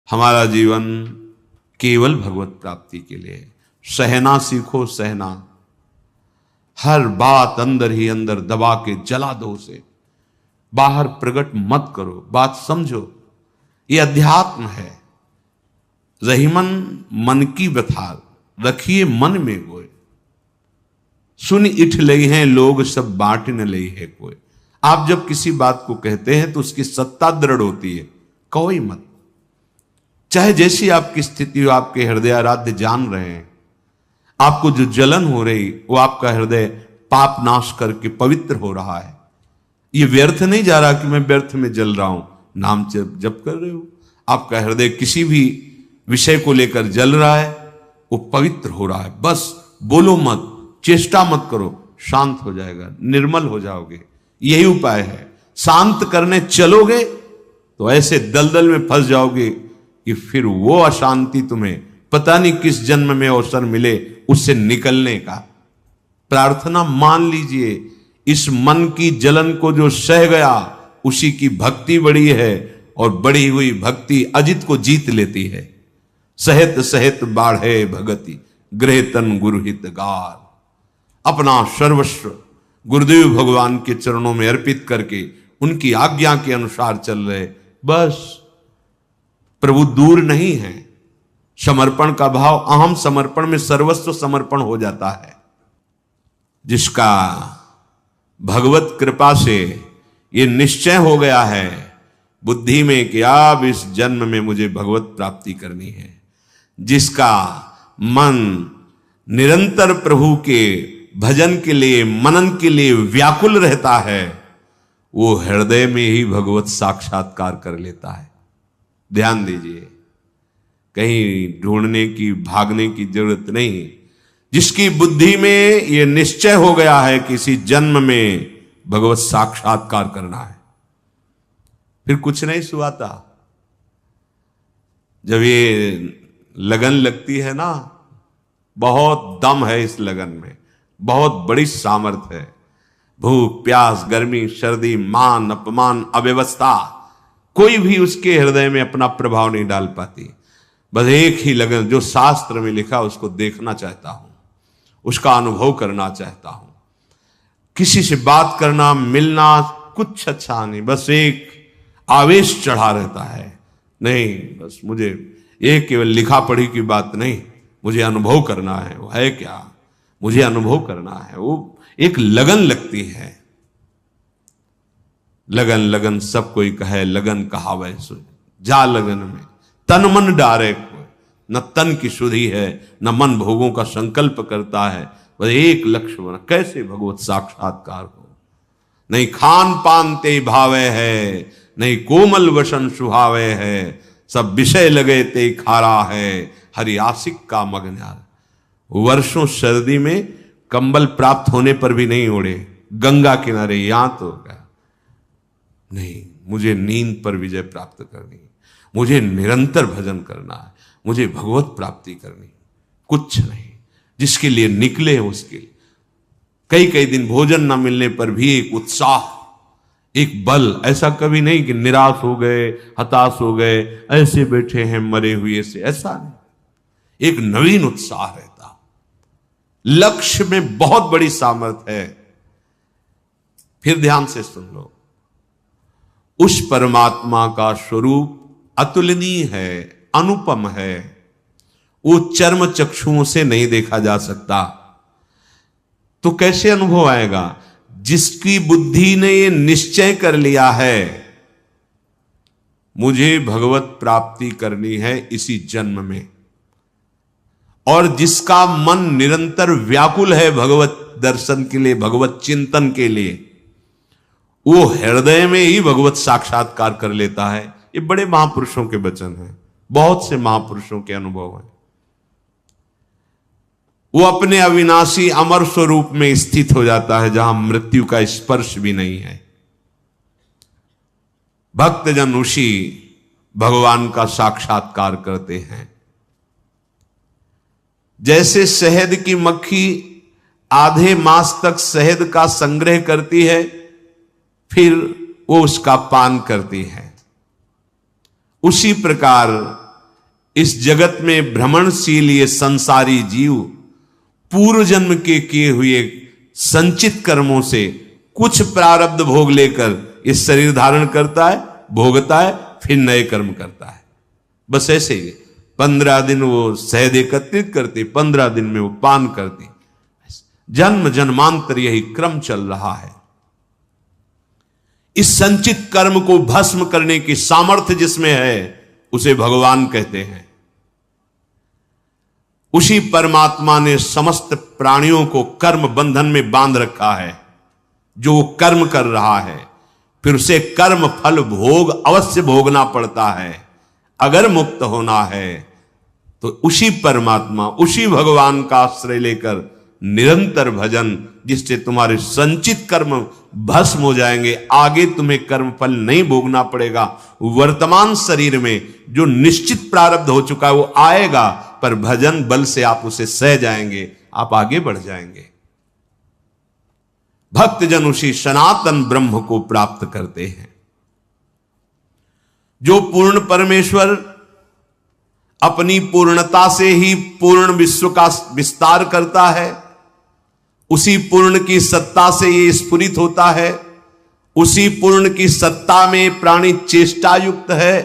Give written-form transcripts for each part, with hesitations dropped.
हमारा जीवन केवल भगवत प्राप्ति के लिए है। सहना सीखो, सहना। हर बात अंदर ही अंदर दबा के जला दो, उसे बाहर प्रकट मत करो, बात समझो। ये अध्यात्म है। रहीमन मन की व्यथा रखिए मन में गोय, सुन इठ लई हैं लोग सब बांट न लई है कोई। आप जब किसी बात को कहते हैं तो उसकी सत्ता दृढ़ होती है, कोई मत। चाहे जैसी आपकी स्थिति हो, आपके हृदय आराध्य जान रहे हैं, आपको जो जलन हो रही वो आपका हृदय पाप नाश करके पवित्र हो रहा है। ये व्यर्थ नहीं जा रहा कि मैं व्यर्थ में जल रहा हूं, नाम जप कर रहे हो। आपका हृदय किसी भी विषय को लेकर जल रहा है, वो पवित्र हो रहा है। बस बोलो मत, चेष्टा मत करो, शांत हो जाएगा, निर्मल हो जाओगे। यही उपाय है। शांत करने चलोगे तो ऐसे दलदल में फंस जाओगे कि फिर वो अशांति तुम्हें पता नहीं किस जन्म में अवसर मिले उससे निकलने का। प्रार्थना मान लीजिए, इस मन की जलन को जो सह गया उसी की भक्ति बड़ी है, और बढ़ी हुई भक्ति अजित को जीत लेती है। सहित सहित बाढ़े भगति गृह तन गुरुहित गार। अपना सर्वस्व गुरुदेव भगवान के चरणों में अर्पित करके उनकी आज्ञा के अनुसार चल रहे, बस प्रभु दूर नहीं है। समर्पण का भाव, अहम समर्पण में सर्वस्व समर्पण हो जाता है। जिसका भगवत कृपा से ये निश्चय हो गया है बुद्धि में कि अब इस जन्म में मुझे भगवत प्राप्ति करनी है, जिसका मन निरंतर प्रभु के भजन के लिए, मनन के लिए व्याकुल रहता है, वो हृदय में ही भगवत साक्षात्कार कर लेता है। ध्यान दीजिए, कहीं ढूंढने की, भागने की जरूरत नहीं। जिसकी बुद्धि में ये निश्चय हो गया है कि इसी जन्म में भगवत साक्षात्कार करना है, फिर कुछ नहीं सुहाता। जब ये लगन लगती है ना, बहुत दम है इस लगन में, बहुत बड़ी सामर्थ्य है। भूख प्यास, गर्मी सर्दी, मान अपमान, अव्यवस्था, कोई भी उसके हृदय में अपना प्रभाव नहीं डाल पाती। बस एक ही लगन, जो शास्त्र में लिखा उसको देखना चाहता हूं, उसका अनुभव करना चाहता हूं। किसी से बात करना, मिलना कुछ अच्छा नहीं, बस एक आवेश चढ़ा रहता है। नहीं, बस मुझे ये केवल लिखा पढ़ी की बात नहीं, मुझे अनुभव करना है। वो है क्या? मुझे अनुभव करना है। वो एक लगन लगती है। लगन लगन सब कोई कहे, लगन कहावै सो जा लगन में तन मन डारे कोई। न तन की शुद्धि है, न मन भोगों का संकल्प करता है, बस एक लक्ष्य बना, कैसे भगवत साक्षात्कार हो। नहीं खान पान ते भावे है, नहीं कोमल वसन सुहावे है, सब विषय लगे ते खारा है, हरि आशिक का मगन्यार। वर्षों सर्दी में कंबल प्राप्त होने पर भी नहीं ओढ़े, गंगा किनारे यहां तो गया। नहीं, मुझे नींद पर विजय प्राप्त करनी, मुझे निरंतर भजन करना है, मुझे भगवत प्राप्ति करनी। कुछ नहीं, जिसके लिए निकले उसके लिए कई कई दिन भोजन न मिलने पर भी एक उत्साह, एक बल। ऐसा कभी नहीं कि निराश हो गए, हताश हो गए, ऐसे बैठे हैं मरे हुए से, ऐसा नहीं। एक नवीन उत्साह रहता। लक्ष्य में बहुत बड़ी सामर्थ्य है। फिर ध्यान से सुन लो, उस परमात्मा का स्वरूप अतुलनीय है, अनुपम है। वो चर्म चक्षुओं से नहीं देखा जा सकता। तो कैसे अनुभव आएगा? जिसकी बुद्धि ने ये निश्चय कर लिया है मुझे भगवत प्राप्ति करनी है इसी जन्म में, और जिसका मन निरंतर व्याकुल है भगवत दर्शन के लिए, भगवत चिंतन के लिए, वो हृदय में ही भगवत साक्षात्कार कर लेता है। ये बड़े महापुरुषों के वचन हैं, बहुत से महापुरुषों के अनुभव हैं। वो अपने अविनाशी अमर स्वरूप में स्थित हो जाता है, जहां मृत्यु का स्पर्श भी नहीं है। भक्तजन उसी भगवान का साक्षात्कार करते हैं। जैसे शहद की मक्खी आधे मास तक शहद का संग्रह करती है, फिर वो उसका पान करती है, उसी प्रकार इस जगत में भ्रमणशील ये संसारी जीव पूर्व जन्म के किए हुए संचित कर्मों से कुछ प्रारब्ध भोग लेकर इस शरीर धारण करता है, भोगता है, फिर नए कर्म करता है। बस ऐसे ही 15 दिन वो शहद एकत्रित करते, 15 दिन में वो पान करते। जन्म जन्मांतर यही क्रम चल रहा है। इस संचित कर्म को भस्म करने की सामर्थ्य जिसमें है उसे भगवान कहते हैं। उसी परमात्मा ने समस्त प्राणियों को कर्म बंधन में बांध रखा है। जो कर्म कर रहा है फिर उसे कर्म फल भोग अवश्य भोगना पड़ता है। अगर मुक्त होना है तो उसी परमात्मा, उसी भगवान का आश्रय लेकर निरंतर भजन, जिससे तुम्हारे संचित कर्म भस्म हो जाएंगे। आगे तुम्हें कर्म फल नहीं भोगना पड़ेगा। वर्तमान शरीर में जो निश्चित प्रारब्ध हो चुका है वो आएगा, पर भजन बल से आप उसे सह जाएंगे, आप आगे बढ़ जाएंगे। भक्तजन उसी सनातन ब्रह्म को प्राप्त करते हैं। जो पूर्ण परमेश्वर अपनी पूर्णता से ही पूर्ण विश्व का विस्तार करता है, उसी पूर्ण की सत्ता से ये स्फुरित होता है। उसी पूर्ण की सत्ता में प्राणी चेष्टा युक्त है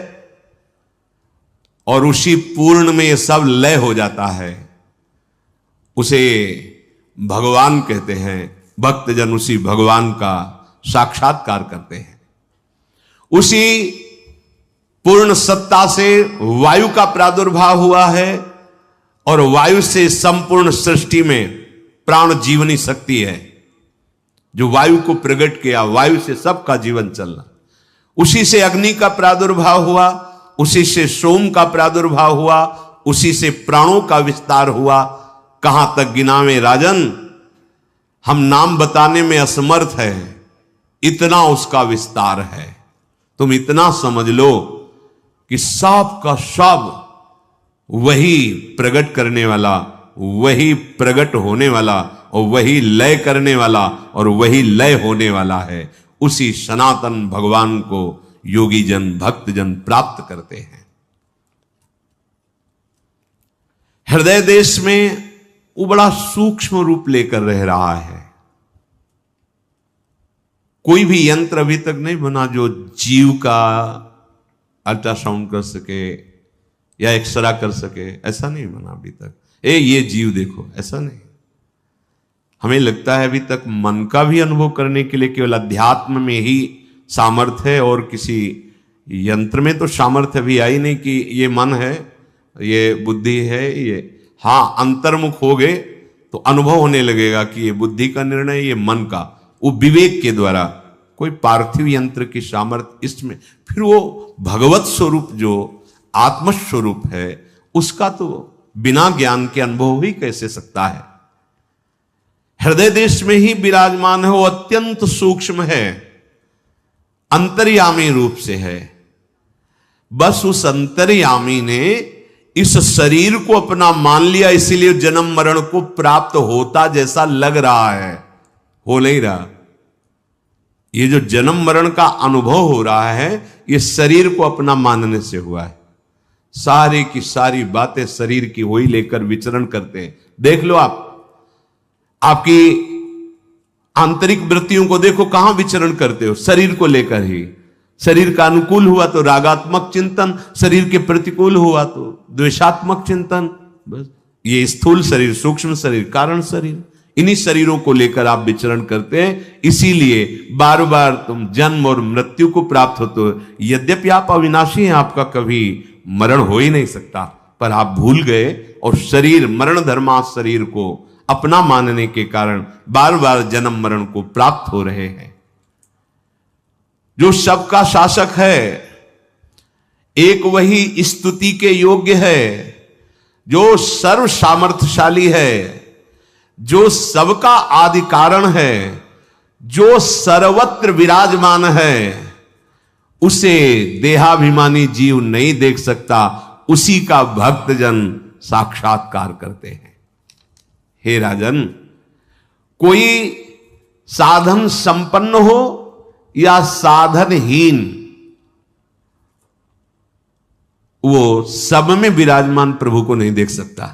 और उसी पूर्ण में ये सब लय हो जाता है। उसे भगवान कहते हैं। भक्तजन उसी भगवान का साक्षात्कार करते हैं। उसी पूर्ण सत्ता से वायु का प्रादुर्भाव हुआ है और वायु से संपूर्ण सृष्टि में प्राण जीवनी शक्ति है। जो वायु को प्रकट किया, वायु से सबका जीवन चलना। उसी से अग्नि का प्रादुर्भाव हुआ, उसी से सोम का प्रादुर्भाव हुआ, उसी से प्राणों का विस्तार हुआ। कहां तक गिनावे राजन, हम नाम बताने में असमर्थ है, इतना उसका विस्तार है। तुम इतना समझ लो कि सब का सब वही प्रकट करने वाला, वही प्रकट होने वाला और वही लय करने वाला और वही लय होने वाला है। उसी सनातन भगवान को योगी जन, भक्त जन प्राप्त करते हैं। हृदय देश में वो बड़ा सूक्ष्म रूप लेकर रह रहा है। कोई भी यंत्र अभी तक नहीं बना जो जीव का अल्ट्रासाउंड कर सके या एक्सरा कर सके। ऐसा नहीं बना अभी तक। ये जीव देखो, ऐसा नहीं। हमें लगता है अभी तक मन का भी अनुभव करने के लिए केवल अध्यात्म में ही सामर्थ्य है और किसी यंत्र में तो सामर्थ्य भी आई नहीं कि ये मन है, ये बुद्धि है, ये। हाँ, अंतर्मुख हो गए तो अनुभव होने लगेगा कि ये बुद्धि का निर्णय, ये मन का। वो विवेक के द्वारा कोई पार्थिव यंत्र की सामर्थ्य इसमें, फिर वो भगवत स्वरूप जो आत्मस्वरूप है उसका तो बिना ज्ञान के अनुभव ही कैसे सकता है। हृदय देश में ही विराजमान है, वो अत्यंत सूक्ष्म है, अंतर्यामी रूप से है। बस उस अंतर्यामी ने इस शरीर को अपना मान लिया, इसीलिए जन्म मरण को प्राप्त होता जैसा लग रहा है, हो नहीं रहा। ये जो जन्म मरण का अनुभव हो रहा है ये शरीर को अपना मानने से हुआ है। सारी की सारी बातें शरीर की वही लेकर विचरण करते हैं। देख लो आप, आपकी आंतरिक वृत्तियों को देखो, कहां विचरण करते हो, शरीर को लेकर ही। शरीर का अनुकूल हुआ तो रागात्मक चिंतन, शरीर के प्रतिकूल हुआ तो द्वेषात्मक चिंतन। बस ये स्थूल शरीर, सूक्ष्म शरीर, कारण शरीर, इन्हीं शरीरों को लेकर आप विचरण करते हैं। इसीलिए बार बार तुम जन्म और मृत्यु को प्राप्त होते हो। यद्यपि आप अविनाशी हैं, आपका कभी मरण हो ही नहीं सकता, पर आप भूल गए और शरीर, मरण धर्मा शरीर को अपना मानने के कारण बार बार जन्म मरण को प्राप्त हो रहे हैं। जो सबका शासक है, एक वही स्तुति के योग्य है, जो सर्व सामर्थ्यशाली है, जो सबका आदि कारण है, जो सर्वत्र विराजमान है, उसे देहाभिमानी जीव नहीं देख सकता, उसी का भक्तजन साक्षात्कार करते हैं। हे राजन, कोई साधन संपन्न हो या साधनहीन, वो सब में विराजमान प्रभु को नहीं देख सकता,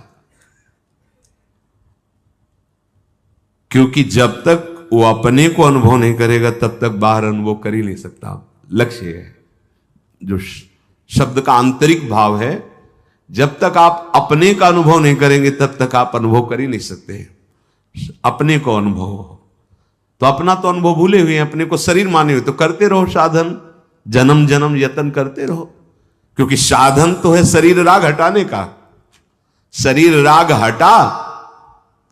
क्योंकि जब तक वो अपने को अनुभव नहीं करेगा तब तक बाहर अनुभव कर ही नहीं सकता। लक्ष्य है जो शब्द का आंतरिक भाव है, जब तक आप अपने का अनुभव नहीं करेंगे तब तक आप अनुभव कर ही नहीं सकते। अपने को अनुभव हो तो अपना तो अनुभव भूले हुए हैं, अपने को शरीर माने हुए, तो करते रहो साधन, जन्म जन्म यत्न करते रहो, क्योंकि साधन तो है शरीर राग हटाने का। शरीर राग हटा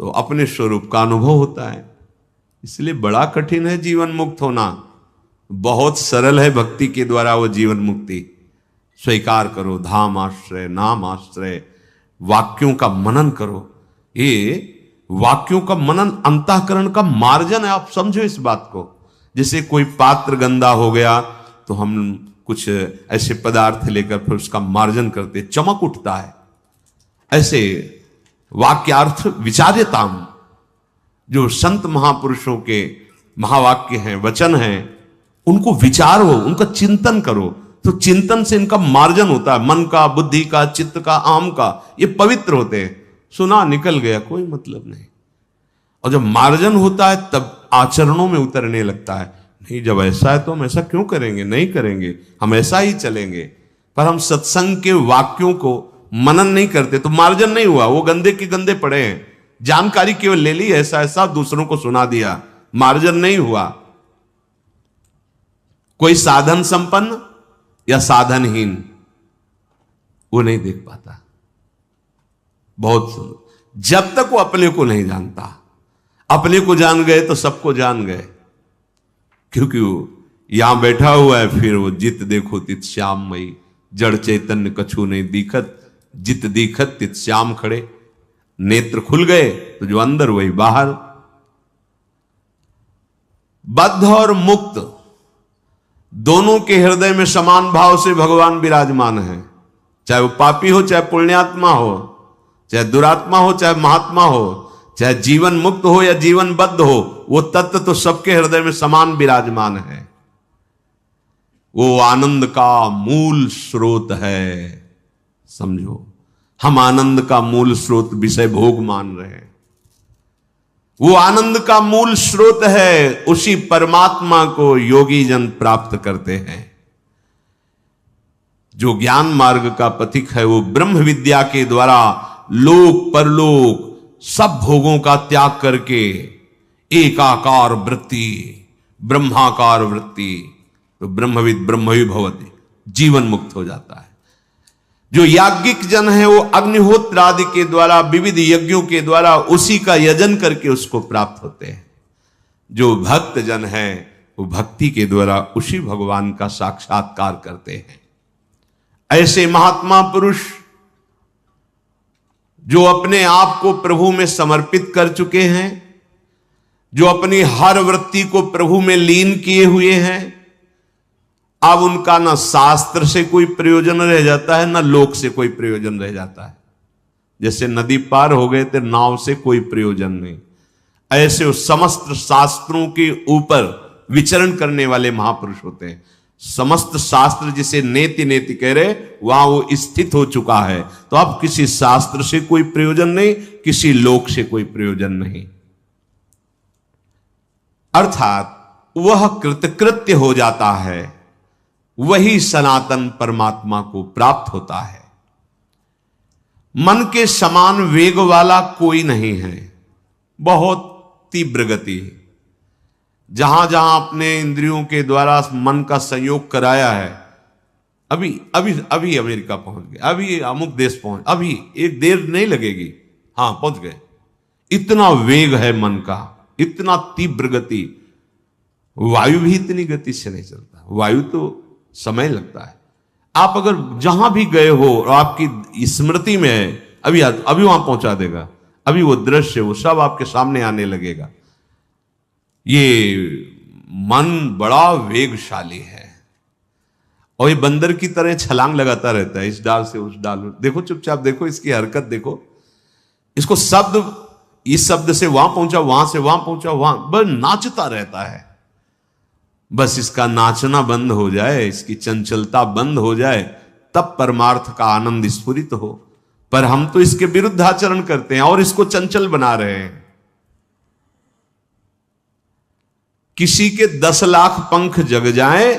तो अपने स्वरूप का अनुभव होता है। इसलिए बड़ा कठिन है जीवन मुक्त होना, बहुत सरल है भक्ति के द्वारा वो जीवन मुक्ति। स्वीकार करो, धाम आश्रय, नाम आश्रय, वाक्यों का मनन करो। ये वाक्यों का मनन अंतःकरण का मार्जन है, आप समझो इस बात को। जैसे कोई पात्र गंदा हो गया तो हम कुछ ऐसे पदार्थ लेकर फिर उसका मार्जन करते, चमक उठता है। ऐसे वाक्यार्थ विचार्यताम, जो संत महापुरुषों के महावाक्य हैं, वचन हैं, उनको विचारो, उनका चिंतन करो, तो चिंतन से इनका मार्जन होता है, मन का, बुद्धि का, चित्त का, आम का, ये पवित्र होते हैं। सुना निकल गया, कोई मतलब नहीं। और जब मार्जन होता है तब आचरणों में उतरने लगता है। नहीं, जब ऐसा है तो हम ऐसा क्यों करेंगे, नहीं करेंगे, हम ऐसा ही चलेंगे। पर हम सत्संग के वाक्यों को मनन नहीं करते तो मार्जन नहीं हुआ, वो गंदे के गंदे पड़े हैं। जानकारी केवल ले ली, ऐसा ऐसा दूसरों को सुना दिया, मार्जन नहीं हुआ। कोई साधन संपन्न या साधनहीन वो नहीं देख पाता। बहुत सुंदर, जब तक वो अपने को नहीं जानता। अपने को जान गए तो सबको जान गए, क्योंकि वो यहां बैठा हुआ है, फिर वो जित देखो तित श्याममयी, जड़ चैतन्य कछु नहीं दिखत, जित दिखत तित श्याम खड़े। नेत्र खुल गए तो जो अंदर वही बाहर। बद्ध और मुक्त दोनों के हृदय में समान भाव से भगवान विराजमान है। चाहे वो पापी हो, चाहे पुण्यात्मा हो, चाहे दुरात्मा हो, चाहे महात्मा हो, चाहे जीवन मुक्त हो या जीवन बद्ध हो, वो तत्व तो सबके हृदय में समान विराजमान है। वो आनंद का मूल स्रोत है। समझो, हम आनंद का मूल स्रोत विषय भोग मान रहे हैं। वो आनंद का मूल स्रोत है, उसी परमात्मा को योगी जन प्राप्त करते हैं। जो ज्ञान मार्ग का पथिक है वो ब्रह्म विद्या के द्वारा लोक परलोक सब भोगों का त्याग करके एकाकार वृत्ति, ब्रह्माकार वृत्ति, तो ब्रह्मविद ब्रह्मवि भवति, जीवन मुक्त हो जाता है। जो याज्ञिक जन है वो अग्निहोत्र आदि के द्वारा, विविध यज्ञों के द्वारा उसी का यजन करके उसको प्राप्त होते हैं। जो भक्त जन है वो भक्ति के द्वारा उसी भगवान का साक्षात्कार करते हैं। ऐसे महात्मा पुरुष जो अपने आप को प्रभु में समर्पित कर चुके हैं, जो अपनी हर वृत्ति को प्रभु में लीन किए हुए हैं, अब उनका ना शास्त्र से कोई प्रयोजन रह जाता है, ना लोक से कोई प्रयोजन रह जाता है। जैसे नदी पार हो गए थे, नाव से कोई प्रयोजन नहीं, ऐसे वो समस्त शास्त्रों के ऊपर विचरण करने वाले महापुरुष होते हैं। समस्त शास्त्र जिसे नेति नेति कह रहे, वहां वो स्थित हो चुका है। तो अब किसी शास्त्र से कोई प्रयोजन नहीं, किसी लोक से कोई प्रयोजन नहीं। अर्थात वह कृतकृत्य हो जाता है, वही सनातन परमात्मा को प्राप्त होता है। मन के समान वेग वाला कोई नहीं है, बहुत तीव्र गति। जहां जहां अपने इंद्रियों के द्वारा मन का संयोग कराया है, अभी अभी अभी अमेरिका पहुंच गए, अभी अमुक देश पहुंच, अभी एक देर नहीं लगेगी, हां पहुंच गए। इतना वेग है मन का, इतना तीव्र गति। वायु भी इतनी गति से नहीं चलता, वायु तो समय लगता है। आप अगर जहां भी गए हो और आपकी स्मृति में है, अभी अभी वहां पहुंचा देगा, अभी वो दृश्य वो सब आपके सामने आने लगेगा। ये मन बड़ा वेगशाली है और ये बंदर की तरह छलांग लगाता रहता है, इस डाल से उस डाल। देखो चुपचाप देखो, इसकी हरकत देखो, इसको शब्द, इस शब्द से वहां पहुंचा, वहां से वहां पहुंचा, वहां बस नाचता रहता है। बस इसका नाचना बंद हो जाए, इसकी चंचलता बंद हो जाए, तब परमार्थ का आनंद स्फुरित हो। पर हम तो इसके विरुद्ध आचरण करते हैं और इसको चंचल बना रहे हैं। किसी के 10 लाख पंख जग जाए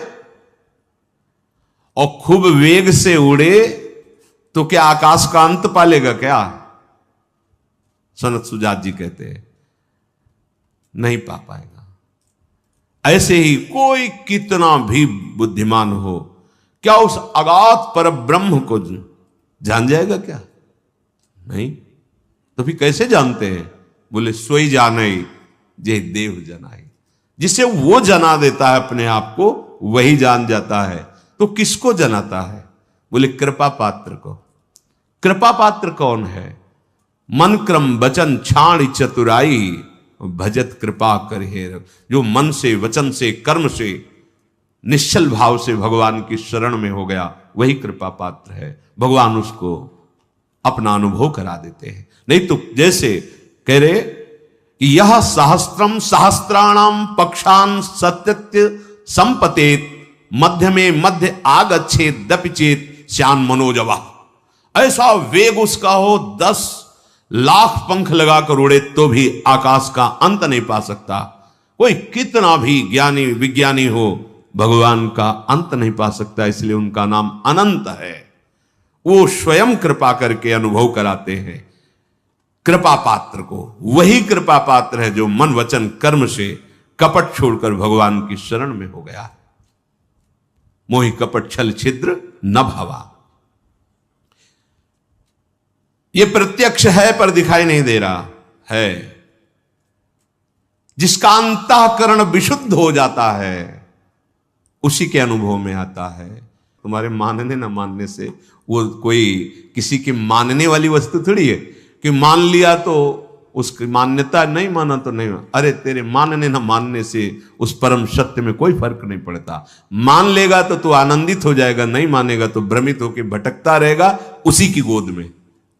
और खूब वेग से उड़े तो क्या आकाश का अंत पालेगा क्या? सनत सुजात जी कहते हैं नहीं पा पाएगा। ऐसे ही कोई कितना भी बुद्धिमान हो, क्या उस अगाध पर ब्रह्म को जान जाएगा क्या? नहीं। तो फिर कैसे जानते हैं? बोले सोई जाने जे देव जनाई। जिसे वो जना देता है अपने आप को, वही जान जाता है। तो किसको जनाता है? बोले कृपा पात्र को। कृपा पात्र कौन है? मन क्रम वचन छाण चतुराई भजत कृपा कर हेर। जो मन से, वचन से, कर्म से, निश्चल भाव से भगवान की शरण में हो गया, वही कृपा पात्र है। भगवान उसको अपना अनुभव करा देते हैं। नहीं तो जैसे कह रहे कि यह सहस्त्रम सहस्त्राणाम पक्षान सत्यत्य संपतेत मध्य में मध्य आगच्छेत दपिचेत श्यान मनोजवा। ऐसा वेग उसका हो, 10 लाख पंख लगाकर उड़े तो भी आकाश का अंत नहीं पा सकता। कोई कितना भी ज्ञानी विज्ञानी हो, भगवान का अंत नहीं पा सकता। इसलिए उनका नाम अनंत है। वो स्वयं कृपा करके अनुभव कराते हैं कृपा पात्र को। वही कृपा पात्र है जो मन वचन कर्म से कपट छोड़कर भगवान की शरण में हो गया। मोहि कपट छल छिद्र न भावा। ये प्रत्यक्ष है पर दिखाई नहीं दे रहा है। जिसका अंतःकरण विशुद्ध हो जाता है उसी के अनुभव में आता है। तुम्हारे मानने न मानने से वो कोई किसी की मानने वाली वस्तु थोड़ी है कि मान लिया तो उसकी मान्यता, नहीं माना तो नहीं। अरे तेरे मानने न मानने से उस परम सत्य में कोई फर्क नहीं पड़ता। मान लेगा तो तू आनंदित हो जाएगा, नहीं मानेगा तो भ्रमित होकर भटकता रहेगा उसी की गोद में,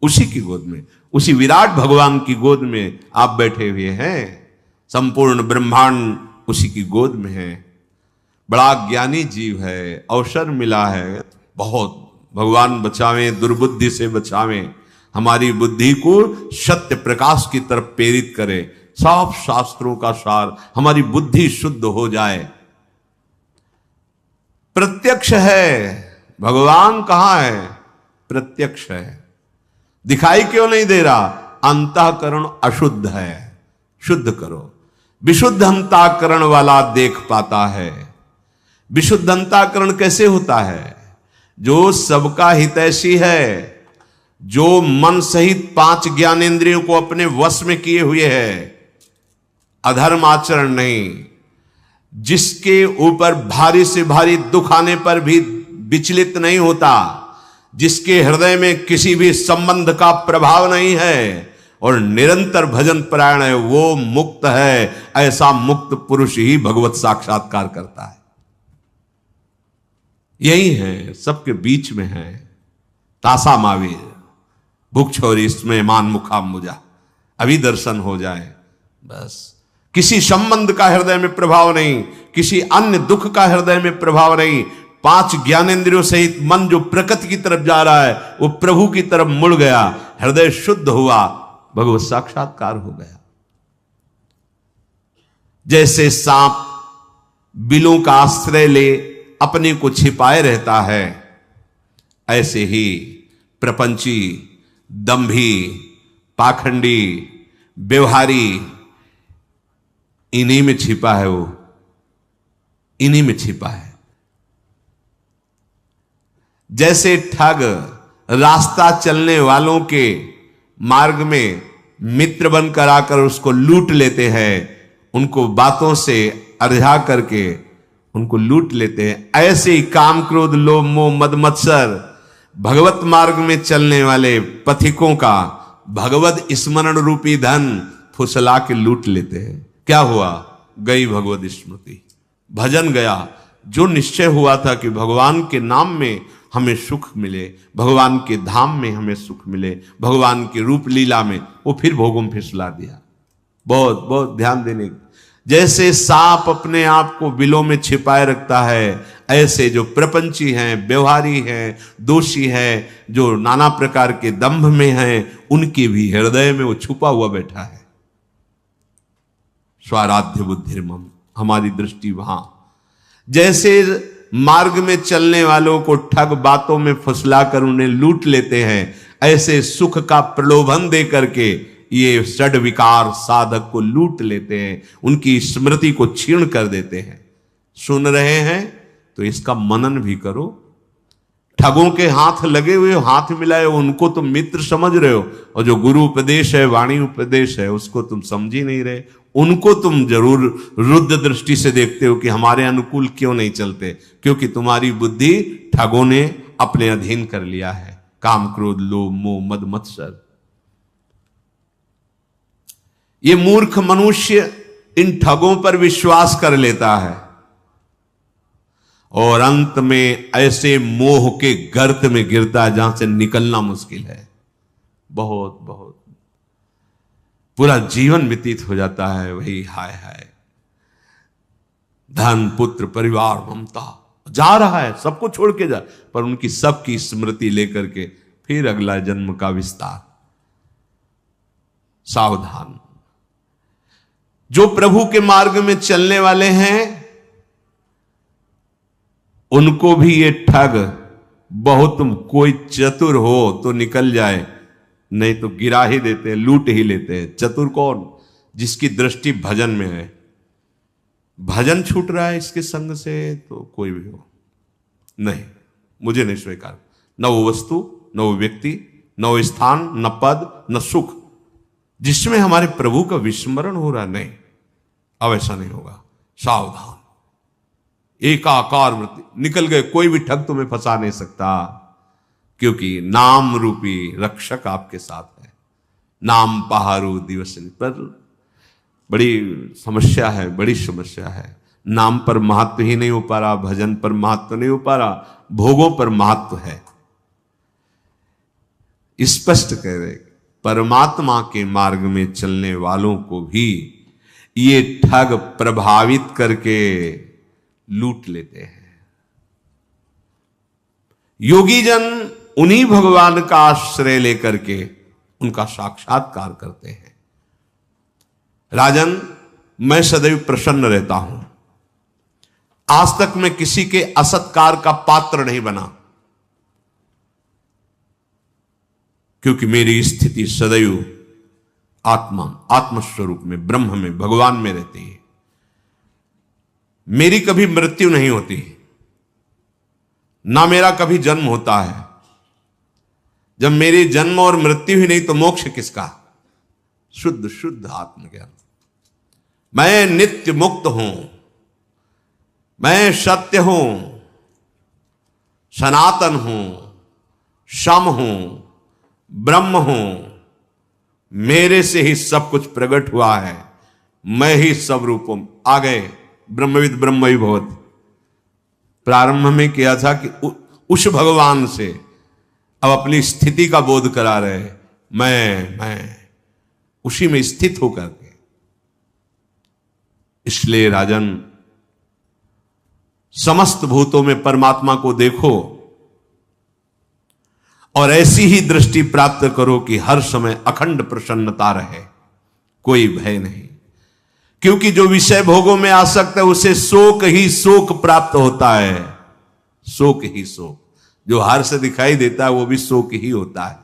उसी की गोद में, उसी विराट भगवान की गोद में आप बैठे हुए हैं। संपूर्ण ब्रह्मांड उसी की गोद में है। बड़ा ज्ञानी जीव है, अवसर मिला है बहुत। भगवान बचावें, दुर्बुद्धि से बचावें, हमारी बुद्धि को सत्य प्रकाश की तरफ प्रेरित करे। सब शास्त्रों का सार, हमारी बुद्धि शुद्ध हो जाए। प्रत्यक्ष है भगवान। कहां है? प्रत्यक्ष है। दिखाई क्यों नहीं दे रहा? अंतःकरण अशुद्ध है, शुद्ध करो। विशुद्ध अंतःकरण वाला देख पाता है। विशुद्ध अंतःकरण कैसे होता है? जो सबका हितैषी है, जो मन सहित 5 ज्ञानेंद्रियों को अपने वश में किए हुए है, अधर्म आचरण नहीं, जिसके ऊपर भारी से भारी दुख आने पर भी विचलित नहीं होता, जिसके हृदय में किसी भी संबंध का प्रभाव नहीं है और निरंतर भजन परायण है, वो मुक्त है। ऐसा मुक्त पुरुष ही भगवत साक्षात्कार करता है। यही है, सबके बीच में है। तासा मावीर भूख छोरी इसमें मान मुखा मुझा, अभी दर्शन हो जाए बस। किसी संबंध का हृदय में प्रभाव नहीं, किसी अन्य दुख का हृदय में प्रभाव नहीं। 5 ज्ञानेंद्रियों सहित मन जो प्रकृति की तरफ जा रहा है वो प्रभु की तरफ मुड़ गया। हृदय शुद्ध हुआ, भगवत साक्षात्कार हो गया। जैसे सांप बिलों का आश्रय ले अपने को छिपाए रहता है, ऐसे ही प्रपंची, दंभी, पाखंडी, व्यवहारी इन्हीं में छिपा है। वो इन्हीं में छिपा है। जैसे ठग रास्ता चलने वालों के मार्ग में मित्र बनकर आकर उसको लूट लेते हैं, उनको बातों से अरझा करके उनको लूट लेते हैं, ऐसे ही काम क्रोध लोभ मोह मद मत्सर भगवत मार्ग में चलने वाले पथिकों का भगवत स्मरण रूपी धन फुसला के लूट लेते हैं। क्या हुआ? गई भगवत स्मृति, भजन गया। जो निश्चय हुआ था कि भगवान के नाम में हमें सुख मिले, भगवान के धाम में हमें सुख मिले, भगवान की रूप लीला में, वो फिर भोगों में फिसला दिया। बहुत बहुत ध्यान देने। जैसे सांप अपने आप को बिलों में छिपाए रखता है, ऐसे जो प्रपंची हैं, व्यवहारी हैं, दोषी हैं, जो नाना प्रकार के दंभ में हैं, उनके भी हृदय में वो छुपा हुआ बैठा है। स्वाराध्य बुद्धिर्मम, हमारी दृष्टि वहां। जैसे मार्ग में चलने वालों को ठग बातों में फुसलाकर उन्हें लूट लेते हैं, ऐसे सुख का प्रलोभन दे करके ये षड विकार साधक को लूट लेते हैं, उनकी स्मृति को क्षीण कर देते हैं। सुन रहे हैं तो इसका मनन भी करो। ठगों के हाथ लगे हुए हो, हाथ मिलाए हो, उनको तुम मित्र समझ रहे हो, और जो गुरु उपदेश है, वाणी उपदेश है, उसको तुम समझ ही नहीं रहे। उनको तुम जरूर रुद्ध दृष्टि से देखते हो कि हमारे अनुकूल क्यों नहीं चलते, क्योंकि तुम्हारी बुद्धि ठगों ने अपने अधीन कर लिया है। काम, क्रोध, लोभ, मोह, मद, मत्सर। ये मूर्ख मनुष्य इन ठगों पर विश्वास कर लेता है और अंत में ऐसे मोह के गर्त में गिरता है जहां से निकलना मुश्किल है। बहुत बहुत पूरा जीवन व्यतीत हो जाता है वही हाय हाय, धन, पुत्र, परिवार, ममता, जा रहा है, सबको छोड़ के जा, पर उनकी सबकी स्मृति लेकर के फिर अगला जन्म का विस्तार। सावधान। जो प्रभु के मार्ग में चलने वाले हैं उनको भी ये ठग बहुत, कोई चतुर हो तो निकल जाए, नहीं तो गिरा ही देते हैं, लूट ही लेते हैं। चतुर कौन? जिसकी दृष्टि भजन में है। भजन छूट रहा है इसके संग से तो कोई भी हो, नहीं, मुझे नहीं स्वीकार। न वो वस्तु, न वो व्यक्ति, न वो स्थान, न पद, न सुख जिसमें हमारे प्रभु का विस्मरण हो रहा, नहीं, अब ऐसा नहीं होगा। सावधान। एकाकार वृत्ति, निकल गए, कोई भी ठग तुम्हें फंसा नहीं सकता, क्योंकि नाम रूपी रक्षक आपके साथ है। नाम पहारू दिवस पर बड़ी समस्या है, बड़ी समस्या है। नाम पर महत्व ही नहीं हो पा रहा, भजन पर महत्व नहीं हो पा रहा, भोगों पर महत्व है। स्पष्ट कह रहे, परमात्मा के मार्ग में चलने वालों को भी ये ठग प्रभावित करके लूट लेते हैं। योगी जन उन्हीं भगवान का आश्रय लेकर के उनका साक्षात्कार करते हैं। राजन, मैं सदैव प्रसन्न रहता हूं। आज तक मैं किसी के असत्कार का पात्र नहीं बना, क्योंकि मेरी स्थिति सदैव आत्मस्वरूप में, ब्रह्म में, भगवान में रहती है। मेरी कभी मृत्यु नहीं होती, ना मेरा कभी जन्म होता है। जब मेरी जन्म और मृत्यु ही नहीं तो मोक्ष किसका? शुद्ध शुद्ध आत्मज्ञान। मैं नित्य मुक्त हूं, मैं सत्य हूं, सनातन हूं, सम हूं, ब्रह्म हूं। मेरे से ही सब कुछ प्रकट हुआ है, मैं ही सब रूपों। आ गए ब्रह्मविद ब्रह्मवि भवति। प्रारंभ में किया था कि उस भगवान से अब अपनी स्थिति का बोध करा रहे, मैं उसी में स्थित होकर के। इसलिए राजन, समस्त भूतों में परमात्मा को देखो और ऐसी ही दृष्टि प्राप्त करो कि हर समय अखंड प्रसन्नता रहे, कोई भय नहीं। क्योंकि जो विषय भोगों में आसक्त है उसे शोक ही शोक प्राप्त होता है, शोक ही शोक। जो हार से दिखाई देता है वो भी शोक ही होता है।